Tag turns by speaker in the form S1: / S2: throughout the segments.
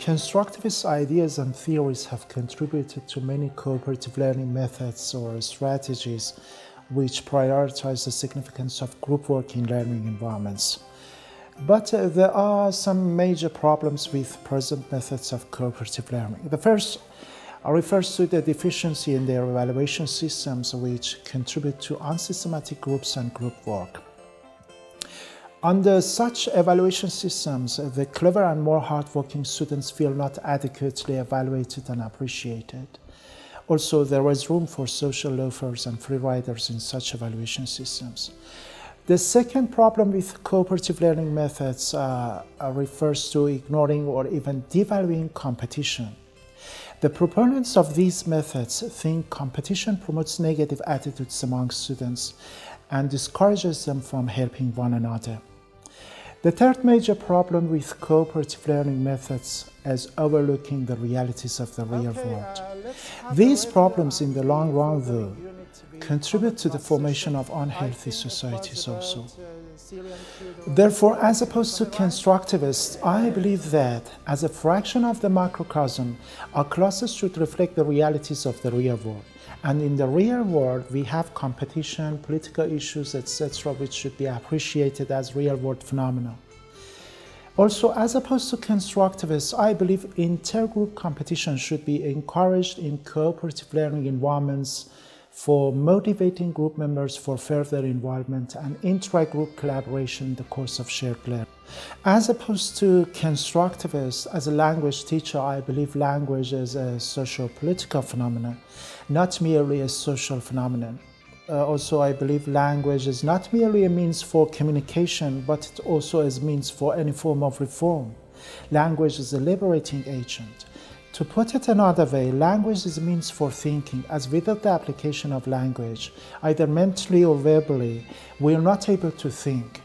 S1: Constructivist ideas and theories have contributed to many cooperative learning methods or strategies which prioritize the significance of group work in learning environments. But there are some major problems with present methods of cooperative learning. The first refers to the deficiency in their evaluation systems, which contribute to unsystematic groups and group work. Under such evaluation systems, the clever and more hardworking students feel not adequately evaluated and appreciated. Also, there is room for social loafers and free riders in such evaluation systems. The second problem with cooperative learning methods refers to ignoring or even devaluing competition. The proponents of these methods think competition promotes negative attitudes among students and discourages them from helping one another. The third major problem with cooperative learning methods is overlooking the realities of the real world. These problems in the long run, though, contribute to the formation of unhealthy societies also. Therefore, as opposed to constructivists, I believe that as a fraction of the macrocosm, our classes should reflect the realities of the real world. And in the real world, we have competition, political issues, etc., which should be appreciated as real-world phenomena. Also, as opposed to constructivists, I believe intergroup competition should be encouraged in cooperative learning environments for motivating group members for further involvement and intra-group collaboration in the course of shared learning. As opposed to constructivists, as a language teacher, I believe language is a socio-political phenomenon, not merely a social phenomenon. Also, I believe language is not merely a means for communication, but it also is a means for any form of reform. Language is a liberating agent. To put it another way, language is a means for thinking, as without the application of language, either mentally or verbally, we are not able to think,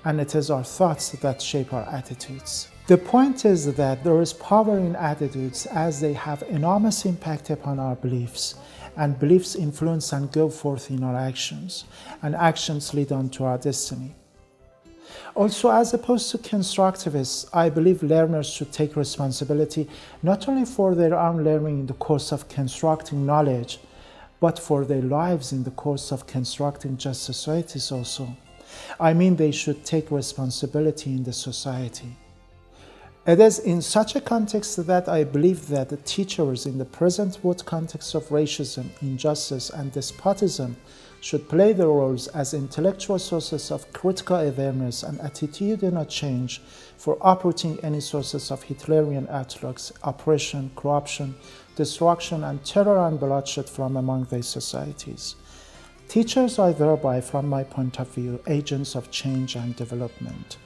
S1: and it is our thoughts that shape our attitudes. The point is that there is power in attitudes as they have enormous impact upon our beliefs, and beliefs influence and go forth in our actions, and actions lead on to our destiny. Also, as opposed to constructivists, I believe learners should take responsibility not only for their own learning in the course of constructing knowledge, but for their lives in the course of constructing just societies also. I mean, they should take responsibility in the society. It is in such a context that I believe that the teachers in the present world context of racism, injustice, and despotism should play their roles as intellectual sources of critical awareness and attitudinal change for uprooting any sources of Hitlerian outlooks, oppression, corruption, destruction, and terror and bloodshed from among their societies. Teachers are thereby, from my point of view, agents of change and development.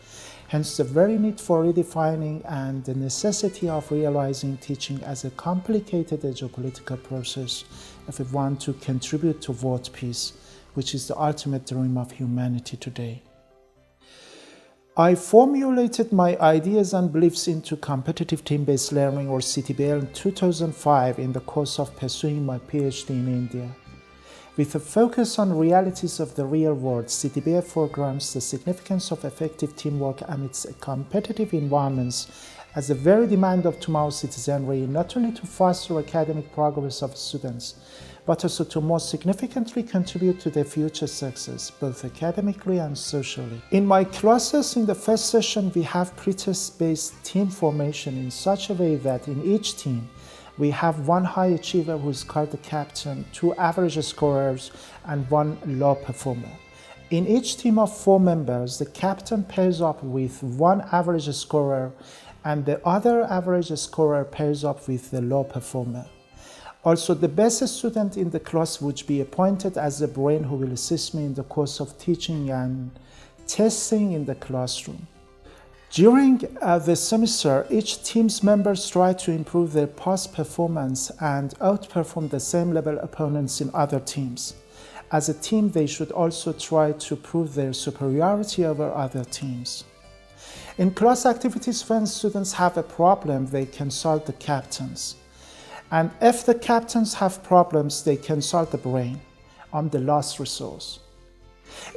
S1: Hence, the very need for redefining and the necessity of realizing teaching as a complicated geopolitical process if we want to contribute to world peace, which is the ultimate dream of humanity today. I formulated my ideas and beliefs into competitive team-based learning, or CTBL, in 2005 in the course of pursuing my PhD in India. With a focus on realities of the real world, CTBL foregrounds the significance of effective teamwork amidst competitive environments as the very demand of tomorrow's citizenry, not only to foster academic progress of students, but also to more significantly contribute to their future success, both academically and socially. In my classes, in the first session, we have pretest-based team formation in such a way that in each team, we have one high achiever who is called the captain, two average scorers, and one low performer. In each team of 4 members, the captain pairs up with one average scorer, and the other average scorer pairs up with the low performer. Also, the best student in the class would be appointed as the brain who will assist me in the course of teaching and testing in the classroom. During the semester, each team's members try to improve their past performance and outperform the same level opponents in other teams. As a team, they should also try to prove their superiority over other teams. In class activities, when students have a problem, they consult the captains. And if the captains have problems, they consult the brain. I'm the last resource.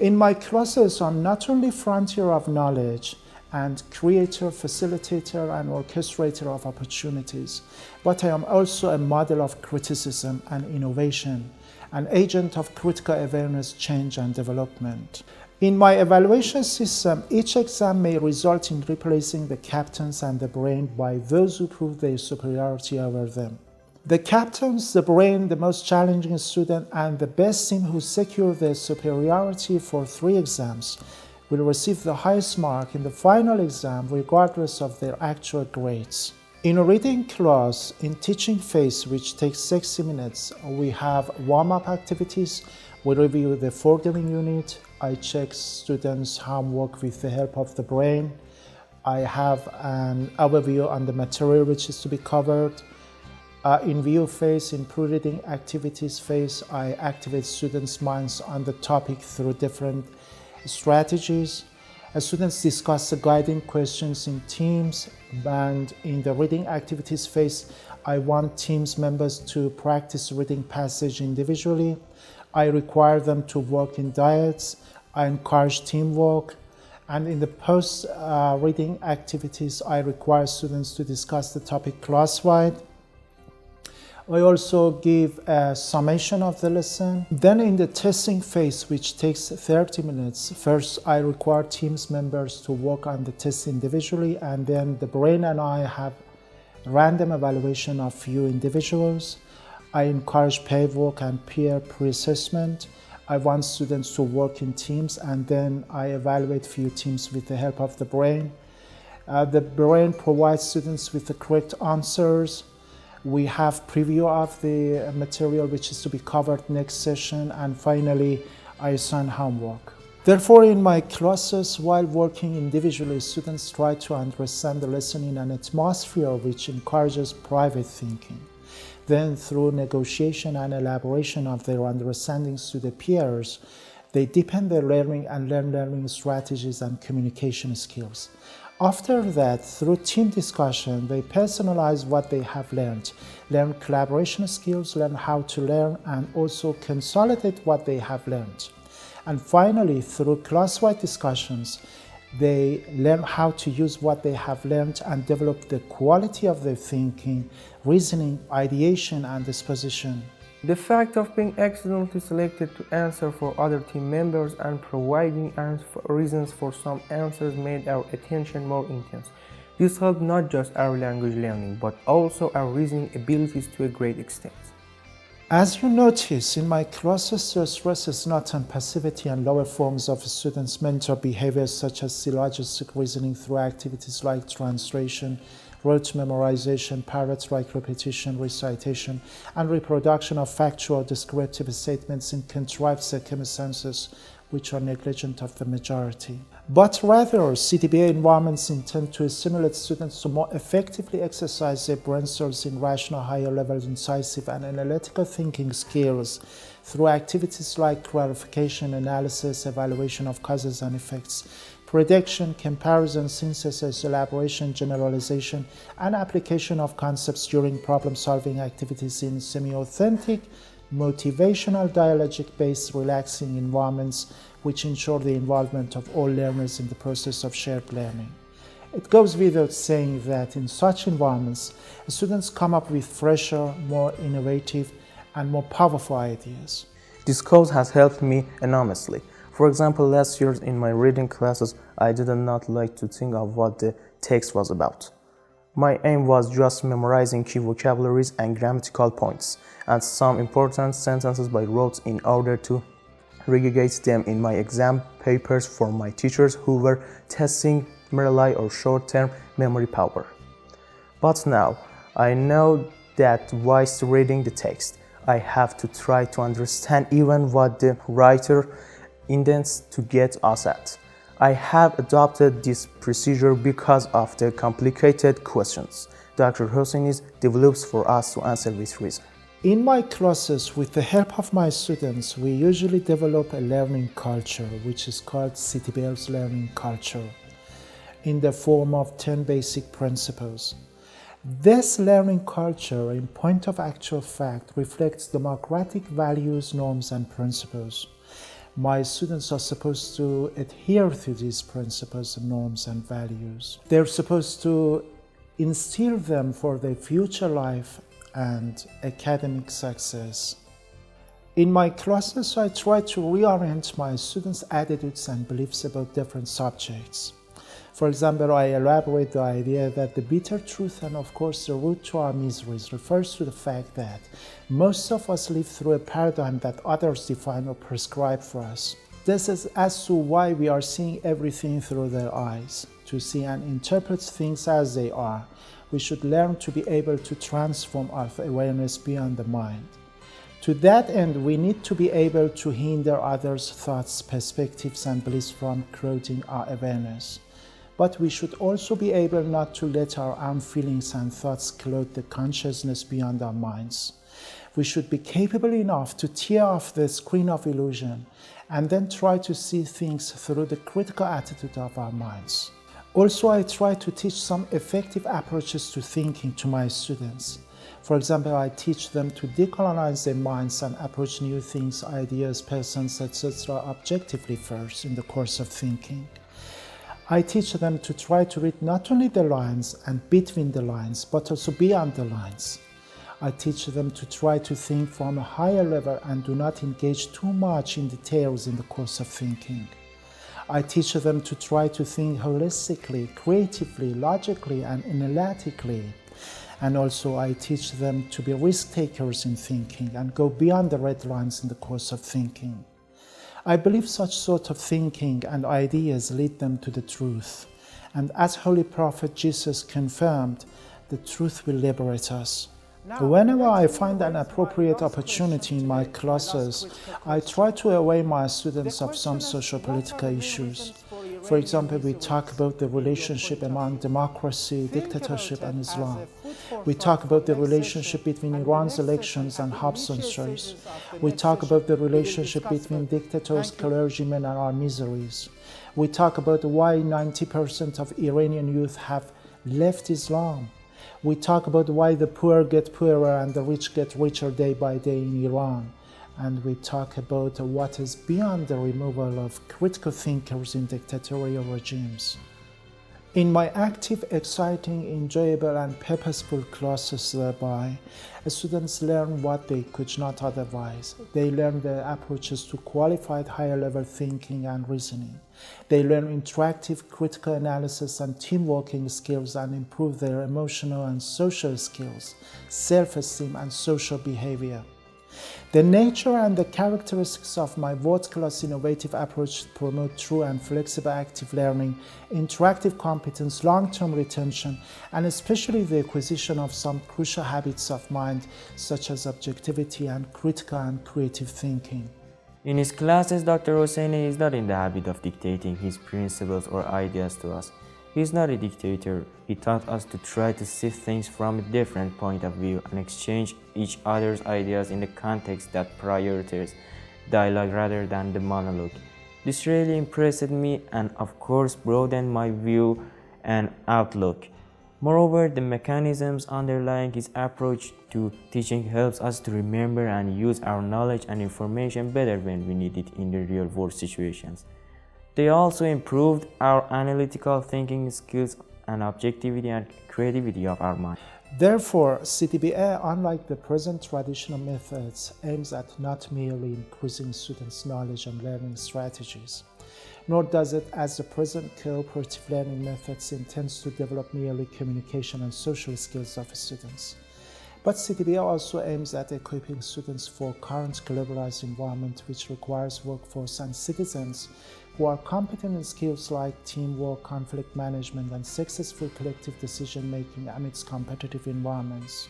S1: In my classes on not only frontier of knowledge and creator, facilitator, and orchestrator of opportunities. But I am also a model of criticism and innovation, an agent of critical awareness, change, and development. In my evaluation system, each exam may result in replacing the captains and the brain by those who prove their superiority over them. The captains, the brain, the most challenging student, and the best team who secure their superiority for 3 exams will receive the highest mark in the final exam regardless of their actual grades. In a reading class, in teaching phase, which takes 60 minutes, we have warm-up activities. We review the forgiving unit. I check students' homework with the help of the brain. I have an overview on the material which is to be covered. In view phase, in pre-reading activities phase, I activate students' minds on the topic through different strategies. As students discuss the guiding questions in teams, and in the reading activities phase, I want teams members to practice reading passage individually. I require them to work in dyads. I encourage teamwork. And in the post-reading activities, I require students to discuss the topic class-wide. I also give a summation of the lesson. Then in the testing phase, which takes 30 minutes, first I require teams members to work on the test individually, and then the brain and I have random evaluation of few individuals. I encourage pair work and peer pre-assessment. I want students to work in teams, and then I evaluate few teams with the help of the brain. The brain provides students with the correct answers. We have preview of the material which is to be covered next session, and finally I assign homework. Therefore, in my classes, while working individually, students try to understand the lesson in an atmosphere which encourages private thinking. Then, through negotiation and elaboration of their understandings to the peers, they deepen their learning and learning strategies and communication skills. After that, through team discussion, they personalize what they have learned, learn collaboration skills, learn how to learn, and also consolidate what they have learned. And finally, through class-wide discussions, they learn how to use what they have learned and develop the quality of their thinking, reasoning, ideation, and disposition.
S2: The fact of being accidentally selected to answer for other team members and providing reasons for some answers made our attention more intense. This helped not just our language learning, but also our reasoning abilities to a great extent.
S1: As you notice, in my classes, the stress is not on passivity and lower forms of students' mental behaviors such as syllogistic reasoning through activities like translation, rote memorization, parrot-like repetition, recitation, and reproduction of factual descriptive statements in contrived circumstances which are negligent of the majority. But rather, CTBA environments intend to stimulate students to more effectively exercise their brain cells in rational, higher-level, incisive, and analytical thinking skills through activities like clarification, analysis, evaluation of causes and effects, prediction, comparison, synthesis, elaboration, generalization, and application of concepts during problem-solving activities in semi-authentic, motivational, dialogic-based, relaxing environments which ensure the involvement of all learners in the process of shared learning. It goes without saying that in such environments, students come up with fresher, more innovative, and more powerful ideas.
S2: This course has helped me enormously. For example, last year in my reading classes, I did not like to think of what the text was about. My aim was just memorizing key vocabularies and grammatical points, and some important sentences by rote in order to regurgitate them in my exam papers for my teachers who were testing merely or short-term memory power. But now, I know that whilst reading the text, I have to try to understand even what the writer intends to get us at. I have adopted this procedure because of the complicated questions Dr. Hosseini develops for us to answer with reason.
S1: In my classes, with the help of my students, we usually develop a learning culture, which is called CTBL's learning culture, in the form of 10 basic principles. This learning culture, in point of actual fact, reflects democratic values, norms, and principles. My students are supposed to adhere to these principles, norms, and values. They're supposed to instill them for their future life and academic success. In my classes, I try to reorient my students' attitudes and beliefs about different subjects. For example, I elaborate the idea that the bitter truth and of course the root to our miseries refers to the fact that most of us live through a paradigm that others define or prescribe for us. This is as to why we are seeing everything through their eyes. To see and interpret things as they are, we should learn to be able to transform our awareness beyond the mind. To that end, we need to be able to hinder others' thoughts, perspectives, and beliefs from clouding our awareness. But we should also be able not to let our own feelings and thoughts cloud the consciousness beyond our minds. We should be capable enough to tear off the screen of illusion and then try to see things through the critical attitude of our minds. Also, I try to teach some effective approaches to thinking to my students. For example, I teach them to decolonize their minds and approach new things, ideas, persons, etc. objectively first in the course of thinking. I teach them to try to read not only the lines and between the lines, but also beyond the lines. I teach them to try to think from a higher level and do not engage too much in details in the course of thinking. I teach them to try to think holistically, creatively, logically, and analytically. And also I teach them to be risk takers in thinking and go beyond the red lines in the course of thinking. I believe such sort of thinking and ideas lead them to the truth. And as Holy Prophet Jesus confirmed, the truth will liberate us. Whenever I find an appropriate opportunity in my classes, I try to away my students of some socio-political issues. For example, we talk about the relationship among democracy, dictatorship, and Islam. We talk about the relationship between Iran's elections and Hobson's race. We talk about the relationship between dictators, clergymen, and our miseries. We talk about why 90% of Iranian youth have left Islam. We talk about why the poor get poorer and the rich get richer day by day in Iran. And we talk about what is beyond the removal of critical thinkers in dictatorial regimes. In my active, exciting, enjoyable, and purposeful classes thereby, students learn what they could not otherwise. They learn the approaches to qualified higher-level thinking and reasoning. They learn interactive critical analysis and team-working skills and improve their emotional and social skills, self-esteem, and social behavior. The nature and the characteristics of my world-class innovative approach promote true and flexible active learning, interactive competence, long-term retention, and especially the acquisition of some crucial habits of mind, such as objectivity and critical and creative thinking.
S3: In his classes, Dr. Hosseini is not in the habit of dictating his principles or ideas to us. He is not a dictator. He taught us to try to see things from a different point of view and exchange each other's ideas in the context that prioritizes dialogue rather than the monologue. This really impressed me and of course broadened my view and outlook. Moreover, the mechanisms underlying his approach to teaching helps us to remember and use our knowledge and information better when we need it in the real-world situations. They also improved our analytical thinking skills and objectivity and creativity of our mind.
S1: Therefore, CDBA, unlike the present traditional methods, aims at not merely increasing students' knowledge and learning strategies, nor does it, as the present cooperative learning methods, intends to develop merely communication and social skills of students. But CDBA also aims at equipping students for current globalized environment, which requires workforce and citizens who are competent in skills like teamwork, conflict management, and successful collective decision-making amidst competitive environments.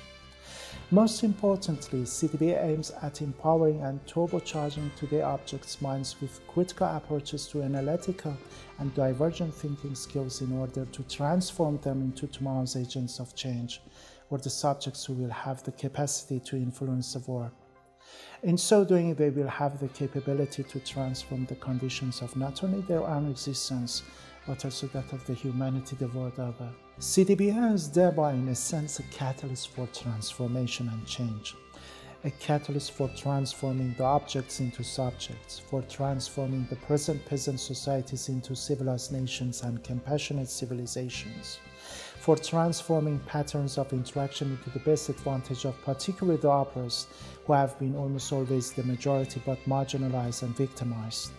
S1: Most importantly, CDBA aims at empowering and turbocharging today objects' minds with critical approaches to analytical and divergent thinking skills in order to transform them into tomorrow's agents of change, or the subjects who will have the capacity to influence the world. In so doing, they will have the capability to transform the conditions of not only their own existence, but also that of the humanity the world over. CDBA is thereby, in a sense, a catalyst for transformation and change. a catalyst for transforming the objects into subjects, for transforming the present peasant societies into civilized nations and compassionate civilizations, for transforming patterns of interaction into the best advantage of particularly the oppressed, who have been almost always the majority but marginalized and victimized.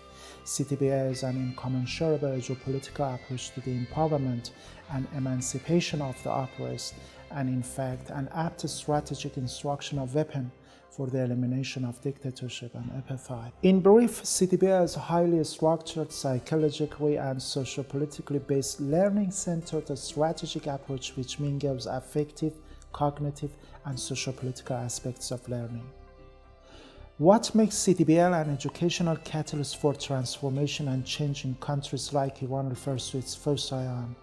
S1: CTBA is an incommensurable geopolitical approach to the empowerment and emancipation of the oppressed, and in fact an apt strategic instructional weapon for the elimination of dictatorship and apartheid. In brief, CTBA is a highly structured, psychologically and socio-politically based, learning-centered strategic approach which mingles affective, cognitive, and socio-political aspects of learning. What makes CTBL an educational catalyst for transformation and change in countries like Iran refers to its foci on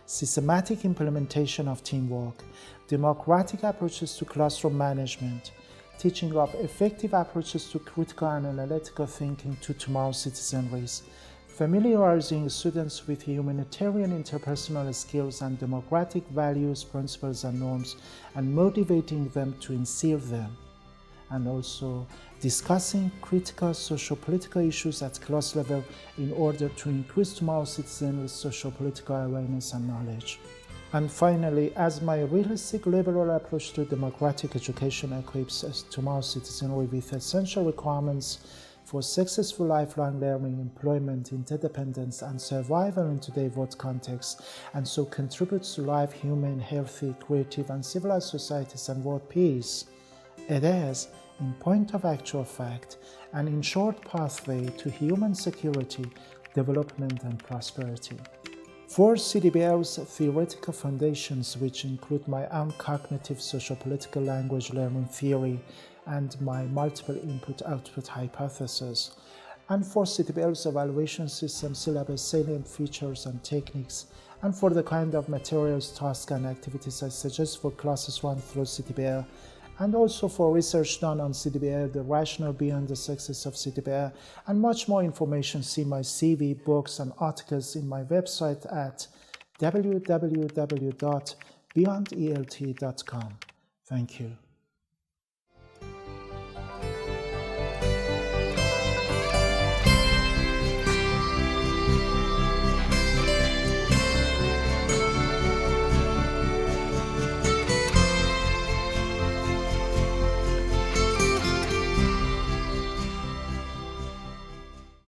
S1: systematic implementation of teamwork, democratic approaches to classroom management, teaching of effective approaches to critical and analytical thinking to tomorrow's citizenries, familiarizing students with humanitarian interpersonal skills and democratic values, principles, and norms, and motivating them to instill them, and also discussing critical socio-political issues at class level in order to increase tomorrow's citizens' socio-political awareness and knowledge. And finally, as my realistic liberal approach to democratic education equips tomorrow's citizenry with essential requirements for successful lifelong learning, employment, interdependence, and survival in today's world context, and so contributes to life, human, healthy, creative, and civilized societies and world peace. It is, in point of actual fact, an in-short pathway to human security, development, and prosperity. For CDBL's theoretical foundations, which include my own cognitive socio-political language learning theory and my multiple input-output hypothesis, and for CDBL's evaluation system, syllabus, salient features, and techniques, and for the kind of materials, tasks, and activities I suggest for classes run through CDBL, and also for research done on CDBL, the rationale beyond the success of CDBL, and much more information, see my CV, books, and articles in my website at www.beyondelt.com. Thank you.